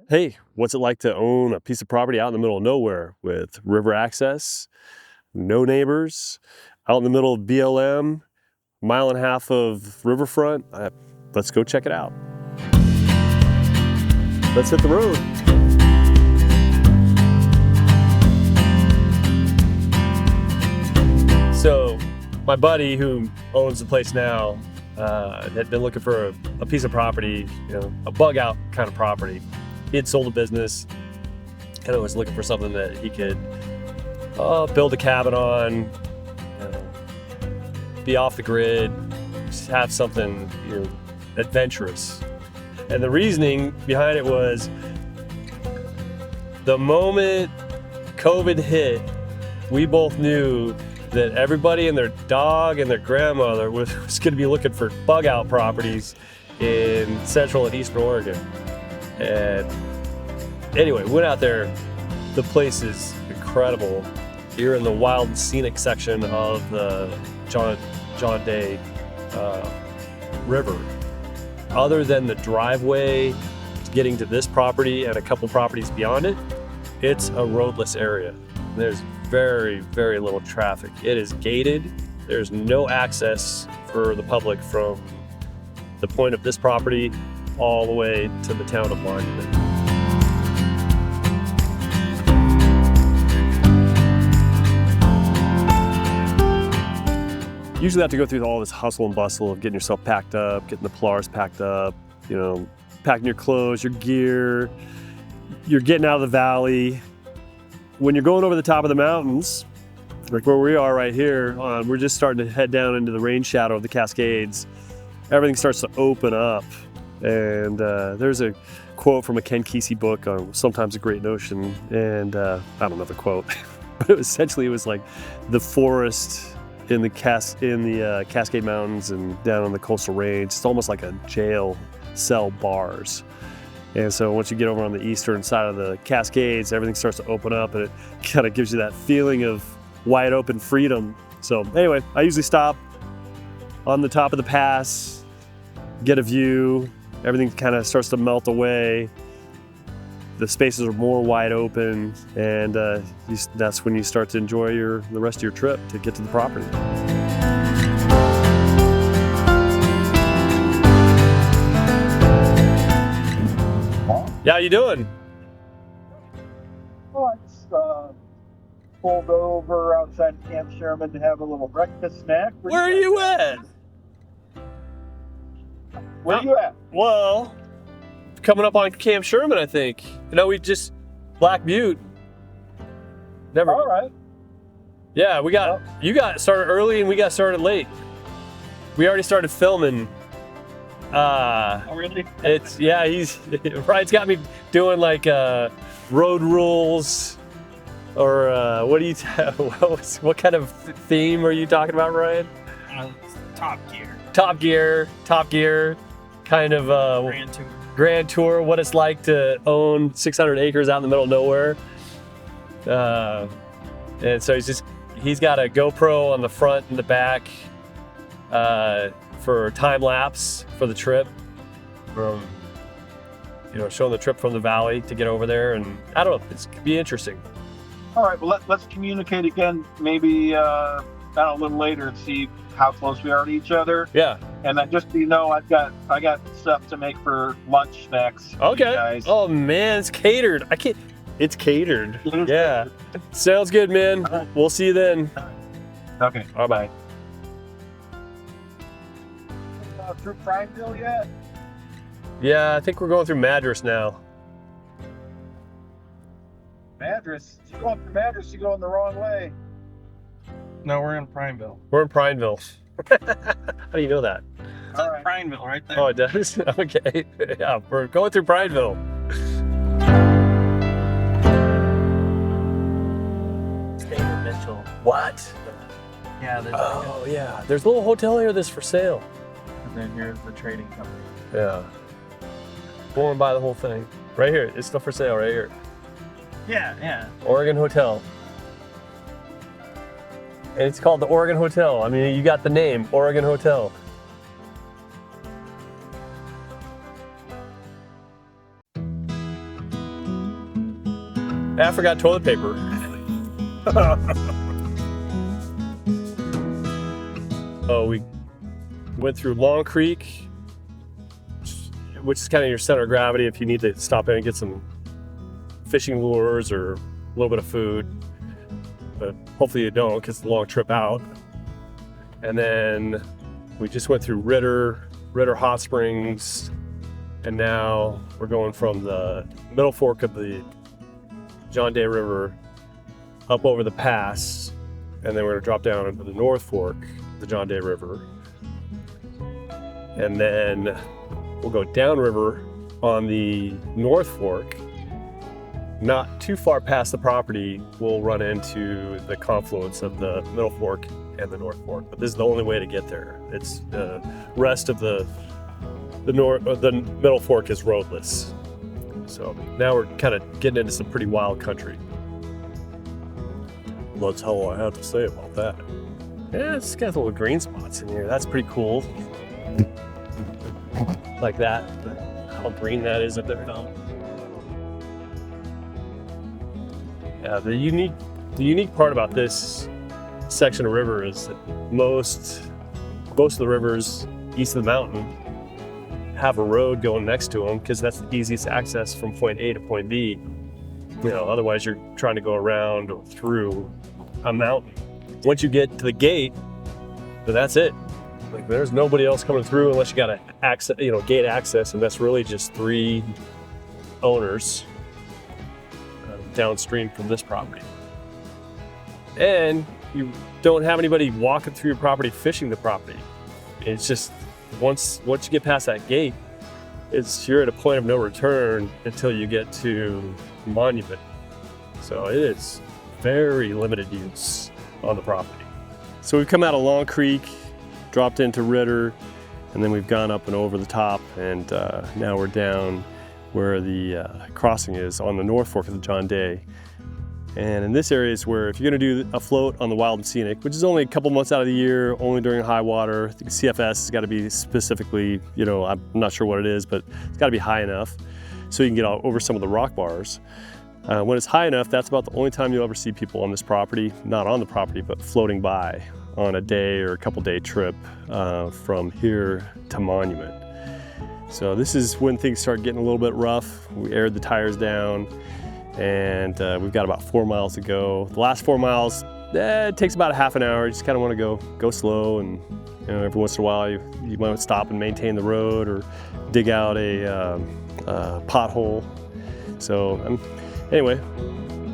Hey, what's it like to own a piece of property out in the middle of nowhere with river access, no neighbors, out in the middle of BLM, mile and a half of riverfront? Let's go check it out. Let's hit the road. So my buddy who owns the place now had been looking for a piece of property, a bug out kind of property. He had sold a business and was looking for something that he could build a cabin on, be off the grid, just have something adventurous. And the reasoning behind it was the moment COVID hit, we both knew that everybody and their dog and their grandmother was going to be looking for bug out properties in Central and Eastern Oregon. And anyway, went out there. The place is incredible. You're in the wild and scenic section of the John Day River. Other than the driveway getting to this property and a couple properties beyond it, it's a roadless area. There's very, very little traffic. It is gated. There's no access for the public from the point of this property all the way to the town of Monument. Usually have to go through all this hustle and bustle of getting yourself packed up, getting the Polaris packed up, packing your clothes, your gear. You're getting out of the valley. When you're going over the top of the mountains, like where we are right here, we're just starting to head down into the rain shadow of the Cascades. Everything starts to open up. And there's a quote from a Ken Kesey book on Sometimes a Great Notion, and I don't know the quote, but essentially it was like the forest in the Cascade Mountains and down on the coastal range. It's almost like a jail cell bars. And so once you get over on the eastern side of the Cascades, everything starts to open up, and it kind of gives you that feeling of wide open freedom. So anyway, I usually stop on the top of the pass, get a view. Everything kind of starts to melt away. The spaces are more wide open, and that's when you start to enjoy the rest of your trip to get to the property. Yeah, how you doing? Well, I just pulled over outside Camp Sherman to have a little breakfast snack. Where are you at? Where are you at? Well, coming up on Camp Sherman, I think. We just Black Butte. Never. All right. Yeah, you got started early and we got started late. We already started filming. Oh, really? Ryan's got me doing like road rules, or what kind of theme are you talking about, Ryan? Top Gear. Top Gear, kind of Grand Tour, what it's like to own 600 acres out in the middle of nowhere. And so he's got a GoPro on the front and the back for time lapse for the trip, from showing the trip from the valley to get over there. And I don't know, it's gonna be interesting. All right, well, let's communicate again, maybe a little later, and see how close we are to each other. Yeah. And then just so you know, I got stuff to make for lunch snacks. Okay. Guys. Oh man, it's catered. It's catered. Yeah. Sounds good, man. Right. We'll see you then. Okay. Bye-bye. Through Prineville yet? Yeah, I think we're going through Madras now. Madras? If you're going through Madras, you're going the wrong way. No, we're in Prineville. We're in Prineville. How do you know that? It's All right. Prineville right there. Oh, it does? Okay. Yeah, we're going through Prineville. David Mitchell. What? Yeah, Oh, yeah. There's a little hotel here that's for sale. and then here's the trading company. Yeah. Going by the whole thing. Right here. It's still for sale right here. Yeah. Oregon Hotel. And it's called the Oregon Hotel. I mean, you got the name, Oregon Hotel. I forgot toilet paper. Oh, we went through Long Creek, which is kind of your center of gravity if you need to stop in and get some fishing lures or a little bit of food. But hopefully you don't, because it's a long trip out. And then we just went through Ritter Hot Springs, and now we're going from the middle fork of the John Day River up over the pass, and then we're gonna drop down into the North Fork of the John Day River. And then we'll go downriver on the North Fork. Not too far past the property, we'll run into the confluence of the Middle Fork and the North Fork. But this is the only way to get there. It's the rest of the Middle Fork is roadless. So now we're kind of getting into some pretty wild country. That's all I have to say about that. Yeah, it's got little green spots in here. That's pretty cool. Like that. How green that is up there. Yeah, the unique part about this section of river is that most of the rivers east of the mountain have a road going next to them, because that's the easiest access from point A to point B. You know, otherwise you're trying to go around or through a mountain. Once you get to the gate, then that's it. Like, there's nobody else coming through unless you got to access, gate access, and that's really just 3 owners downstream from this property. And you don't have anybody walking through your property fishing the property. It's just once you get past that gate, you're at a point of no return until you get to Monument. So it is very limited use on the property. So we've come out of Long Creek, dropped into Ritter, and then we've gone up and over the top, and now we're down where the crossing is on the North Fork of the John Day. And in this area is where, if you're gonna do a float on the Wild and Scenic, which is only a couple months out of the year, only during high water, the CFS has gotta be specifically, I'm not sure what it is, but it's gotta be high enough so you can get over some of the rock bars. When it's high enough, that's about the only time you'll ever see people on this property, not on the property, but floating by on a day or a couple day trip from here to Monument. So this is when things start getting a little bit rough. We aired the tires down, and we've got about 4 miles to go. The last 4 miles, it takes about a half an hour. You just kind of want to go slow, and every once in a while you might stop and maintain the road or dig out a pothole. So anyway,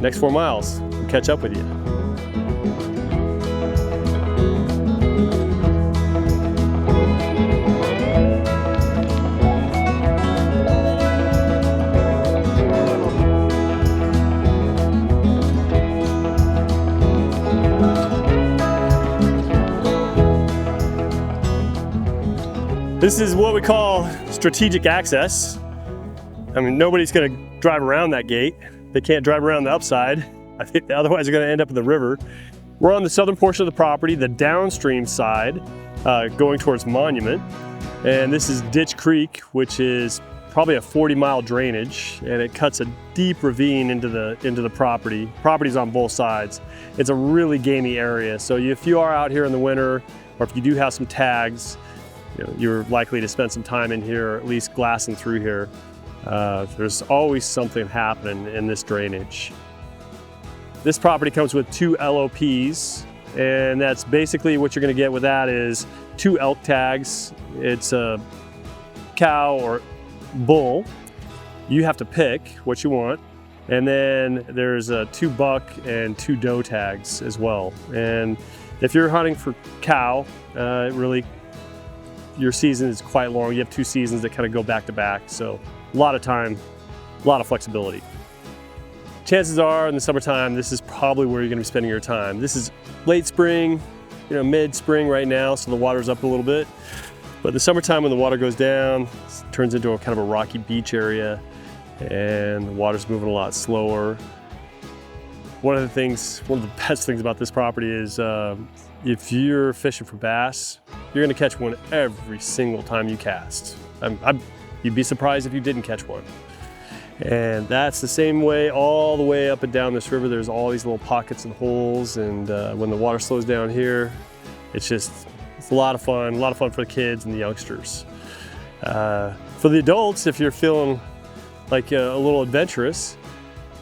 next 4 miles, we'll catch up with you. This is what we call strategic access. I mean, nobody's gonna drive around that gate. They can't drive around the upside. I think otherwise they're gonna end up in the river. We're on the southern portion of the property, the downstream side, going towards Monument. And this is Ditch Creek, which is probably a 40-mile drainage, and it cuts a deep ravine into the property. Property's on both sides. It's a really gamey area. So if you are out here in the winter, or if you do have some tags, you're likely to spend some time in here, or at least glassing through here. There's always something happening in this drainage. This property comes with 2 LOPs, and that's basically what you're gonna get with that is 2 elk tags. It's a cow or bull. You have to pick what you want. And then there's 2 buck and 2 doe tags as well. And if you're hunting for cow, really, your season is quite long. You have 2 seasons that kind of go back to back. So a lot of time, a lot of flexibility. Chances are in the summertime, this is probably where you're gonna be spending your time. This is late spring, mid-spring right now, so the water's up a little bit. But the summertime when the water goes down, it turns into a kind of a rocky beach area, and the water's moving a lot slower. One of the best things about this property is if you're fishing for bass, you're gonna catch one every single time you cast. You'd be surprised if you didn't catch one. And that's the same way all the way up and down this river. There's all these little pockets and holes, and when the water slows down here, it's a lot of fun for the kids and the youngsters. For the adults, if you're feeling like a little adventurous,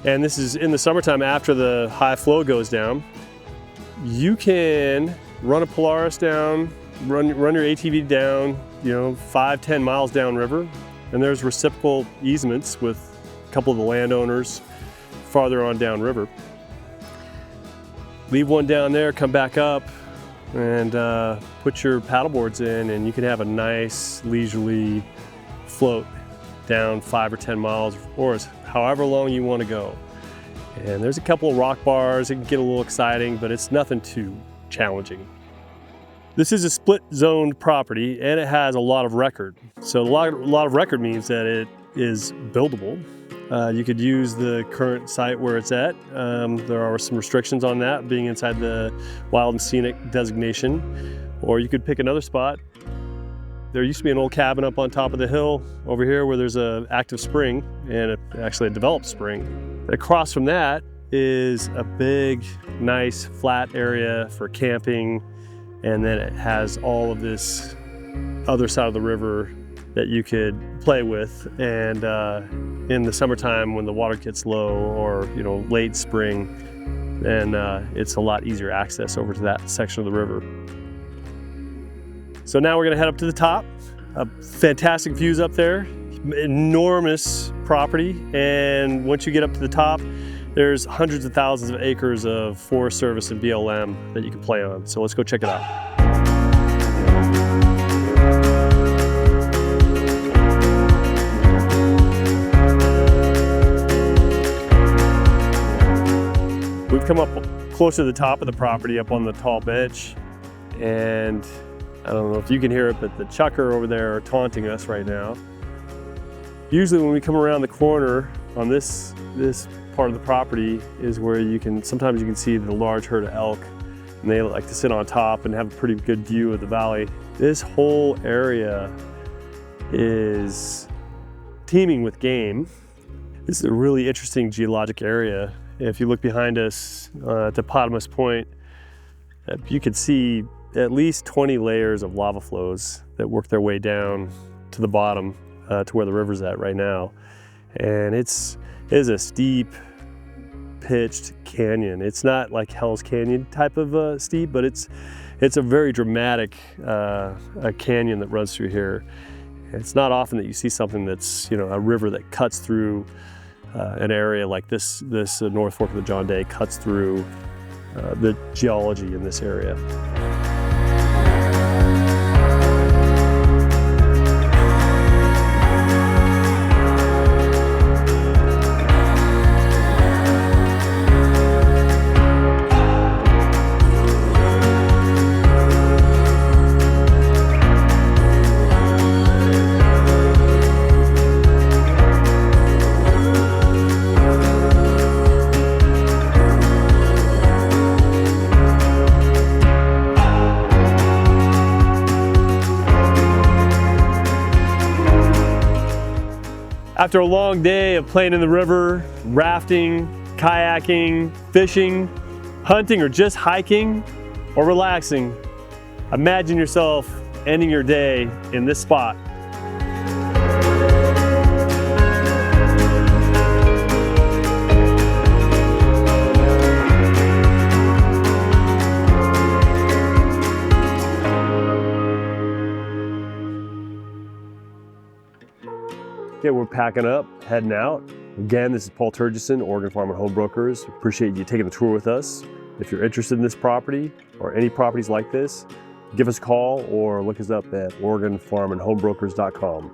and this is in the summertime after the high flow goes down, you can run a Polaris down, run your ATV down, 5-10 miles downriver, and there's reciprocal easements with a couple of the landowners farther on downriver. Leave one down there, come back up, and put your paddleboards in, and you can have a nice leisurely float down 5 or 10 miles, or however long you want to go. And there's a couple of rock bars. It can get a little exciting, but it's nothing too challenging. This is a split zoned property, and it has a lot of record. So a lot of record means that it is buildable. You could use the current site where it's at. There are some restrictions on that, being inside the wild and scenic designation, or you could pick another spot. There used to be an old cabin up on top of the hill over here where there's an active spring, and actually a developed spring. Across from that is a big, nice flat area for camping, and then it has all of this other side of the river that you could play with. And in the summertime when the water gets low, or late spring, then it's a lot easier access over to that section of the river. So now we're gonna head up to the top. Fantastic views up there, enormous property, and once you get up to the top, there's hundreds of thousands of acres of Forest Service and BLM that you can play on. So let's go check it out. We've come up close to the top of the property, up on the tall bench, and I don't know if you can hear it, but the chukar over there are taunting us right now. Usually when we come around the corner on this part of the property is where sometimes you can see the large herd of elk, and they like to sit on top and have a pretty good view of the valley. This whole area is teeming with game. This is a really interesting geologic area. If you look behind us at the Potamus Point, you can see at least 20 layers of lava flows that work their way down to the bottom to where the river's at right now. And it is a steep, pitched canyon. It's not like Hell's Canyon type of steep, but it's a very dramatic a canyon that runs through here. It's not often that you see something that's a river that cuts through an area like this North Fork of the John Day cuts through the geology in this area. After a long day of playing in the river, rafting, kayaking, fishing, hunting, or just hiking or relaxing, imagine yourself ending your day in this spot. Okay, we're packing up, heading out. Again, this is Paul Turgeson, Oregon Farm and Home Brokers. Appreciate you taking the tour with us. If you're interested in this property or any properties like this, give us a call or look us up at OregonFarmandHomebrokers.com.